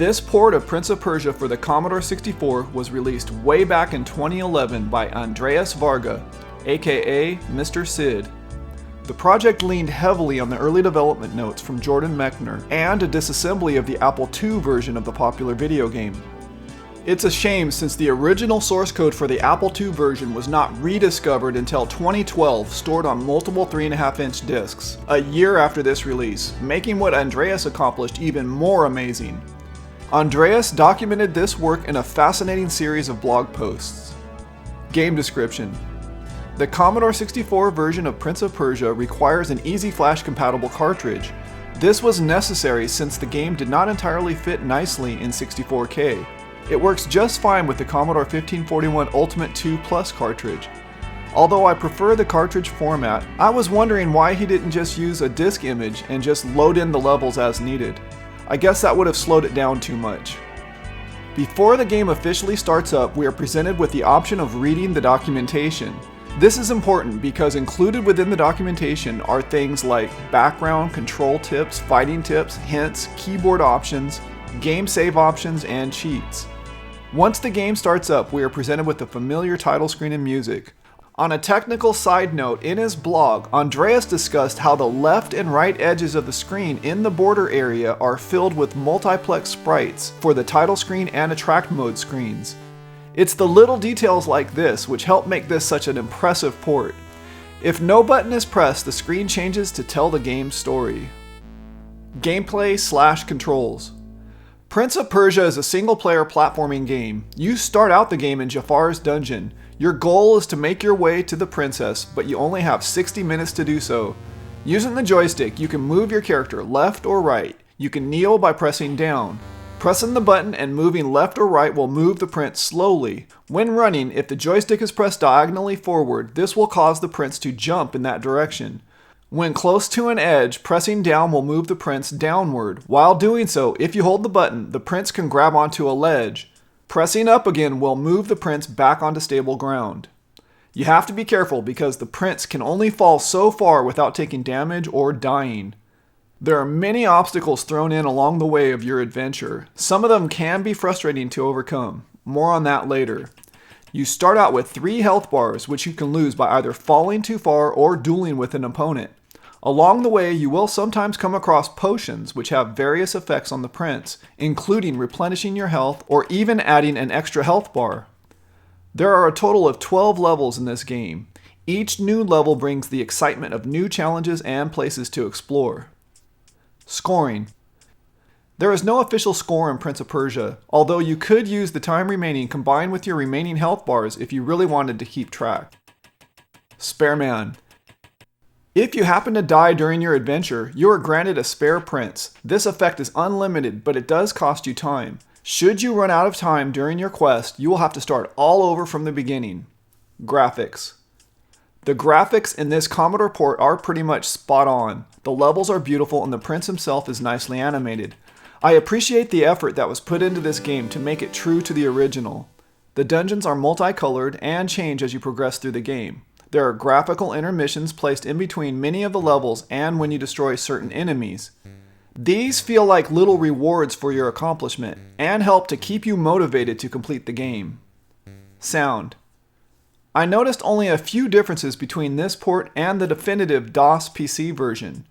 This port of Prince of Persia for the Commodore 64 was released way back in 2011 by Andreas Varga, aka Mr SID. The project leaned heavily on the early development notes from Jordan Mechner and a disassembly of the Apple II version of the popular video game. It's a shame since the original source code for the Apple II version was not rediscovered until 2012, stored on multiple 3.5-inch discs, a year after this release, making what Andreas accomplished even more amazing. Andreas documented this work in a fascinating series of blog posts. Game description: the Commodore 64 version of Prince of Persia requires an Easy Flash compatible cartridge. This was necessary since the game did not entirely fit nicely in 64K. It works just fine with the Commodore 1541 Ultimate 2 Plus cartridge. Although I prefer the cartridge format, I was wondering why he didn't just use a disk image and just load in the levels as needed. I guess that would have slowed it down too much. Before the game officially starts up, we are presented with the option of reading the documentation. This is important because included within the documentation are things like background, control tips, fighting tips, hints, keyboard options, game save options, and cheats. Once the game starts up, we are presented with the familiar title screen and music. On a technical side note, in his blog, Andreas discussed how the left and right edges of the screen in the border area are filled with multiplex sprites for the title screen and attract mode screens. It's the little details like this which help make this such an impressive port. If no button is pressed, the screen changes to tell the game's story. Gameplay/controls. Prince of Persia is a single-player platforming game. You start out the game in Jafar's dungeon. Your goal is to make your way to the princess, but you only have 60 minutes to do so. Using the joystick, you can move your character left or right. You can kneel by pressing down. Pressing the button and moving left or right will move the prince slowly. When running, if the joystick is pressed diagonally forward, this will cause the prince to jump in that direction. When close to an edge, pressing down will move the prince downward. While doing so, if you hold the button, the prince can grab onto a ledge. Pressing up again will move the prince back onto stable ground. You have to be careful because the prince can only fall so far without taking damage or dying. There are many obstacles thrown in along the way of your adventure. Some of them can be frustrating to overcome. More on that later. You start out with 3 health bars, which you can lose by either falling too far or dueling with an opponent. Along the way, you will sometimes come across potions which have various effects on the prince, including replenishing your health or even adding an extra health bar. There are a total of 12 levels in this game. Each new level brings the excitement of new challenges and places to explore. Scoring. There is no official score in Prince of Persia, although you could use the time remaining combined with your remaining health bars if you really wanted to keep track. Spare man. If you happen to die during your adventure, you are granted a spare prince. This effect is unlimited, but it does cost you time. Should you run out of time during your quest, you will have to start all over from the beginning. Graphics. The graphics in this Commodore port are pretty much spot on. The levels are beautiful and the prince himself is nicely animated. I appreciate the effort that was put into this game to make it true to the original. The dungeons are multicolored and change as you progress through the game. There are graphical intermissions placed in between many of the levels and when you destroy certain enemies. These feel like little rewards for your accomplishment and help to keep you motivated to complete the game. Sound. I noticed only a few differences between this port and the definitive DOS PC version.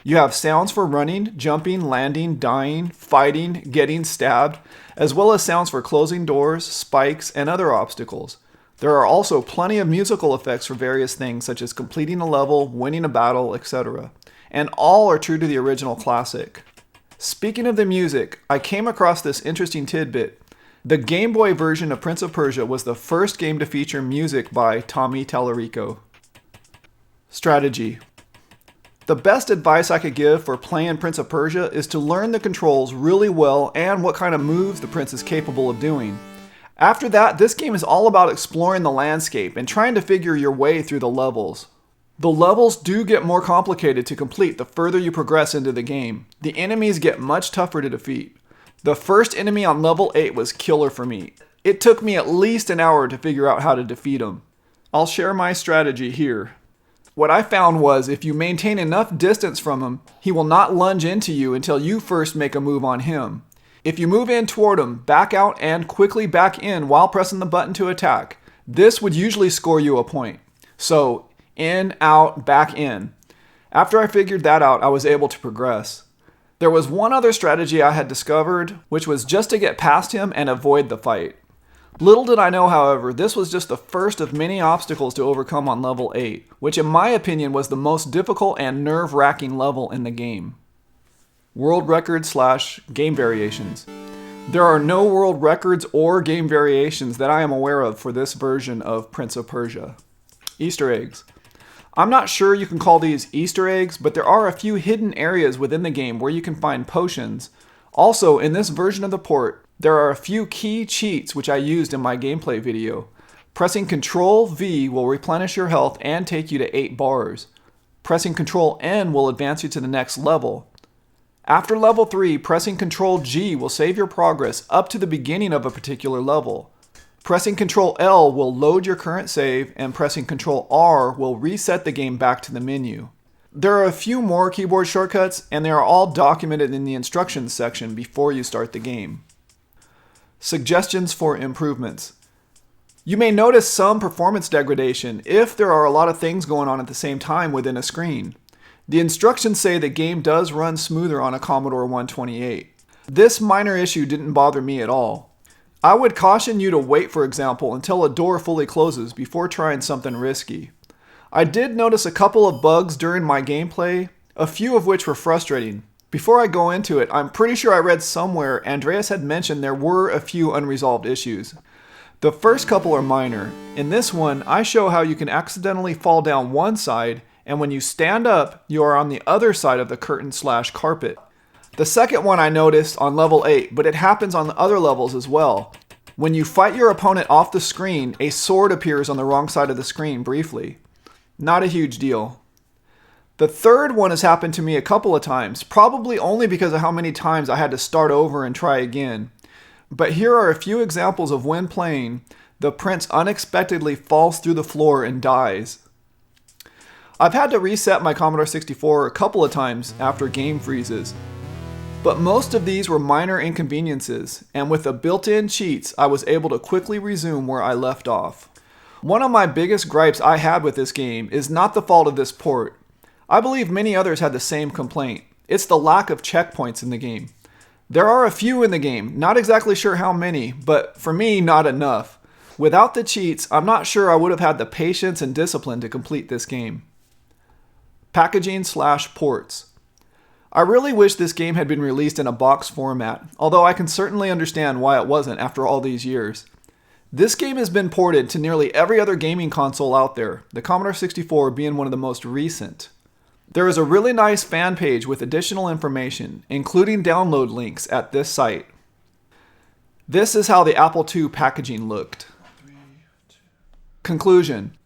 You have sounds for running, jumping, landing, dying, fighting, getting stabbed, as well as sounds for closing doors, spikes, and other obstacles. There are also plenty of musical effects for various things such as completing a level, winning a battle, etc. And all are true to the original classic. Speaking of the music, I came across this interesting tidbit. The Game Boy version of Prince of Persia was the first game to feature music by Tommy Tallarico. Strategy. The best advice I could give for playing Prince of Persia is to learn the controls really well and what kind of moves the prince is capable of doing. After that, this game is all about exploring the landscape and trying to figure your way through the levels. The levels do get more complicated to complete the further you progress into the game. The enemies get much tougher to defeat. The first enemy on level 8 was killer for me. It took me at least an hour to figure out how to defeat him. I'll share my strategy here. What I found was if you maintain enough distance from him, he will not lunge into you until you first make a move on him. If you move in toward them, back out and quickly back in while pressing the button to attack, this would usually score you a point. So, in, out, back in. After I figured that out, I was able to progress. There was one other strategy I had discovered, which was just to get past him and avoid the fight. Little did I know, however, this was just the first of many obstacles to overcome on level 8, which in my opinion was the most difficult and nerve-wracking level in the game. World records / game variations. There are no world records or game variations that I am aware of for this version of Prince of Persia. Easter eggs. I'm not sure you can call these Easter eggs, but there are a few hidden areas within the game where you can find potions. Also, in this version of the port, there are a few key cheats which I used in my gameplay video. Pressing Ctrl V will replenish your health and take you to 8 bars. Pressing Ctrl N will advance you to the next level. After level 3, pressing Ctrl G will save your progress up to the beginning of a particular level. Pressing Ctrl L will load your current save, and pressing Ctrl R will reset the game back to the menu. There are a few more keyboard shortcuts, and they are all documented in the instructions section before you start the game. Suggestions for improvements. You may notice some performance degradation if there are a lot of things going on at the same time within a screen. The instructions say the game does run smoother on a Commodore 128. This minor issue didn't bother me at all. I would caution you to wait, for example, until a door fully closes before trying something risky. I did notice a couple of bugs during my gameplay, a few of which were frustrating. Before I go into it, I'm pretty sure I read somewhere Andreas had mentioned there were a few unresolved issues. The first couple are minor. In this one, I show how you can accidentally fall down one side, and when you stand up, you are on the other side of the curtain / carpet. The second one I noticed on level 8, but it happens on the other levels as well. When you fight your opponent off the screen, a sword appears on the wrong side of the screen briefly. Not a huge deal. The third one has happened to me a couple of times, probably only because of how many times I had to start over and try again. But here are a few examples of when playing, the prince unexpectedly falls through the floor and dies. I've had to reset my Commodore 64 a couple of times after game freezes. But most of these were minor inconveniences, and with the built-in cheats, I was able to quickly resume where I left off. One of my biggest gripes I had with this game is not the fault of this port. I believe many others had the same complaint. It's the lack of checkpoints in the game. There are a few in the game, not exactly sure how many, but for me, not enough. Without the cheats, I'm not sure I would have had the patience and discipline to complete this game. Packaging / ports. I really wish this game had been released in a box format, although I can certainly understand why it wasn't after all these years. This game has been ported to nearly every other gaming console out there, the Commodore 64 being one of the most recent. There is a really nice fan page with additional information, including download links at this site. This is how the Apple II packaging looked. Conclusion.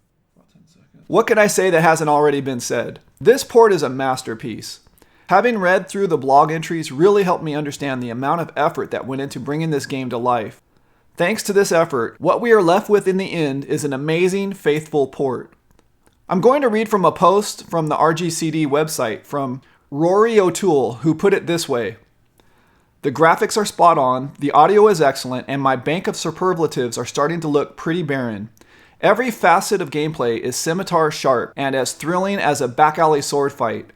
What can I say that hasn't already been said? This port is a masterpiece. Having read through the blog entries really helped me understand the amount of effort that went into bringing this game to life. Thanks to this effort, what we are left with in the end is an amazing, faithful port. I'm going to read from a post from the RGCD website from Rory O'Toole, who put it this way. The graphics are spot on, the audio is excellent, and my bank of superlatives are starting to look pretty barren. Every facet of gameplay is scimitar sharp and as thrilling as a back alley sword fight.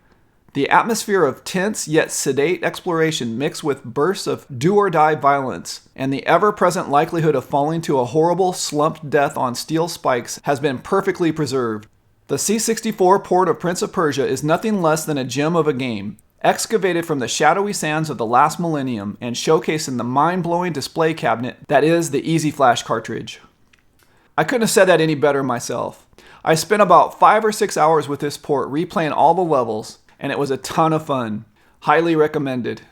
The atmosphere of tense yet sedate exploration mixed with bursts of do-or-die violence and the ever-present likelihood of falling to a horrible slumped death on steel spikes has been perfectly preserved. The C64 port of Prince of Persia is nothing less than a gem of a game, excavated from the shadowy sands of the last millennium and showcased in the mind-blowing display cabinet that is the Easy Flash cartridge. I couldn't have said that any better myself. I spent about 5 or 6 hours with this port replaying all the levels, and it was a ton of fun. Highly recommended.